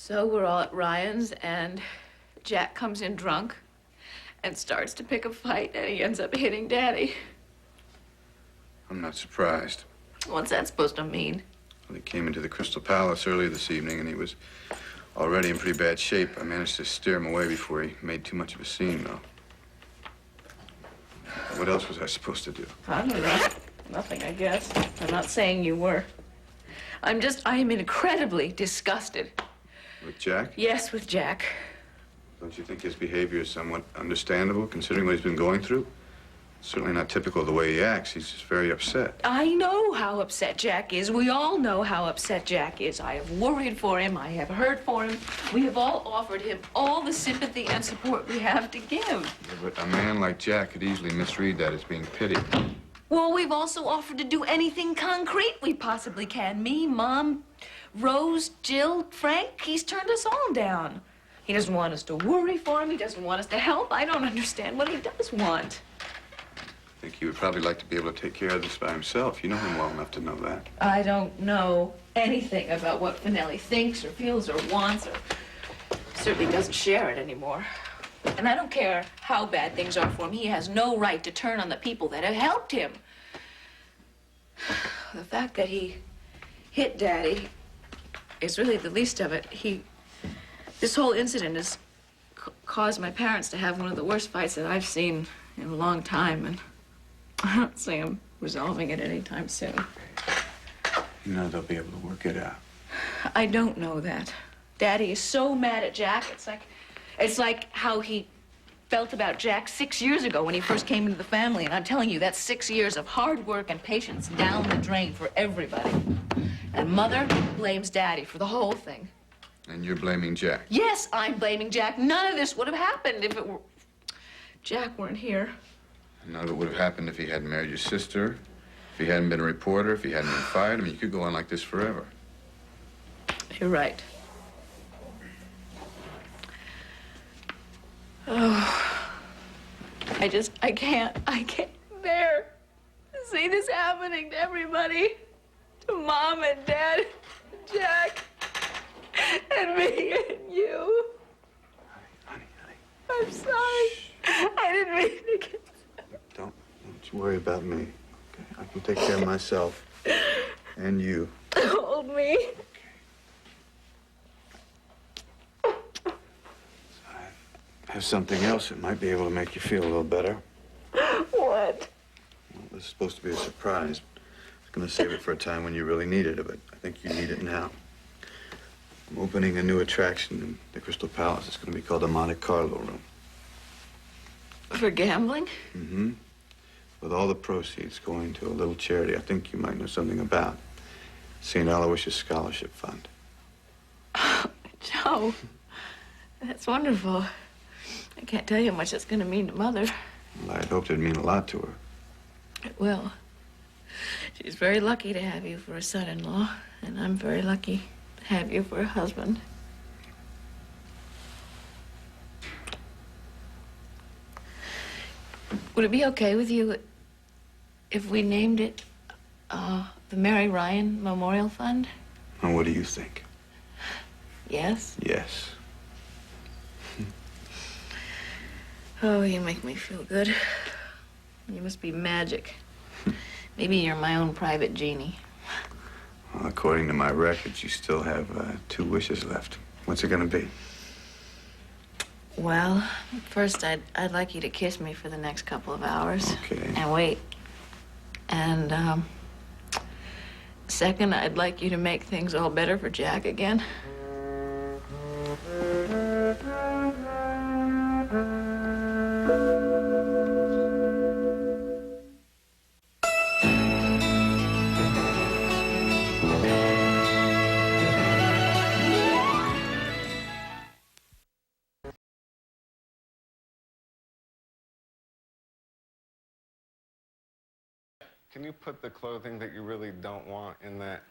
So we're all at Ryan's, and Jack comes in drunk and starts to pick a fight, and he ends up hitting Daddy. I'm not surprised. What's that supposed to mean? Well, he came into the Crystal Palace earlier this evening, and he was already in pretty bad shape. I managed to steer him away before he made too much of a scene, though. What else was I supposed to do? I don't know. Nothing, I guess. I'm not saying you were. I am incredibly disgusted. With Jack? Yes, with Jack. Don't you think his behavior is somewhat understandable, considering what he's been going through? Certainly not typical of the way he acts. He's just very upset. I know how upset Jack is. We all know how upset Jack is. I have worried for him. I have heard for him. We have all offered him all the sympathy and support we have to give. Yeah, but a man like Jack could easily misread that as being pity. Well, we've also offered to do anything concrete we possibly can. Me, Mom, Rose, Jill, Frank. He's turned us all down. He doesn't want us to worry for him. He doesn't want us to help. I don't understand what he does want. I think he would probably like to be able to take care of this by himself. You know him well enough to know that. I don't know anything about what Finelli thinks or feels or wants, or certainly doesn't share it anymore. And I don't care how bad things are for him. He has no right to turn on the people that have helped him. The fact that he hit Daddy is really the least of it. This whole incident has caused my parents to have one of the worst fights that I've seen in a long time, and I don't see him resolving it anytime soon. You know they'll be able to work it out. I don't know that. Daddy is so mad at Jack. It's like how he felt about Jack 6 years ago when he first came into the family. And I'm telling you, that's 6 years of hard work and patience down the drain for everybody. And Mother blames Daddy for the whole thing. And you're blaming Jack? Yes, I'm blaming Jack. None of this would have happened if Jack weren't here. None of it would have happened if he hadn't married your sister, if he hadn't been a reporter, if he hadn't been fired. I mean, you could go on like this forever. You're right. Oh, I can't bear to see this happening to everybody. To Mom and Dad, Jack, and me and you. Honey. I'm sorry. Shh. I didn't mean to get... Don't you worry about me. Okay? I can take care of myself. And you. Hold me. I have something else that might be able to make you feel a little better. What? Well, this is supposed to be a surprise. I was going to save it for a time when you really needed it, but I think you need it now. I'm opening a new attraction in the Crystal Palace. It's going to be called the Monte Carlo Room. For gambling? Mm-hmm. With all the proceeds going to a little charity I think you might know something about. St. Aloysius Scholarship Fund. Oh, Joe, that's wonderful. I can't tell you how much that's going to mean to Mother. Well, I'd hoped it'd mean a lot to her. It will. She's very lucky to have you for a son-in-law, and I'm very lucky to have you for a husband. Would it be okay with you if we named it the Mary Ryan Memorial Fund? And what do you think? Yes? Yes. Oh, you make me feel good. You must be magic. Maybe you're my own private genie. Well, according to my records, you still have 2 wishes left. What's it gonna be? Well, first, I'd like you to kiss me for the next couple of hours. Okay. And wait. And, second, I'd like you to make things all better for Jack again. Can you put the clothing that you really don't want in that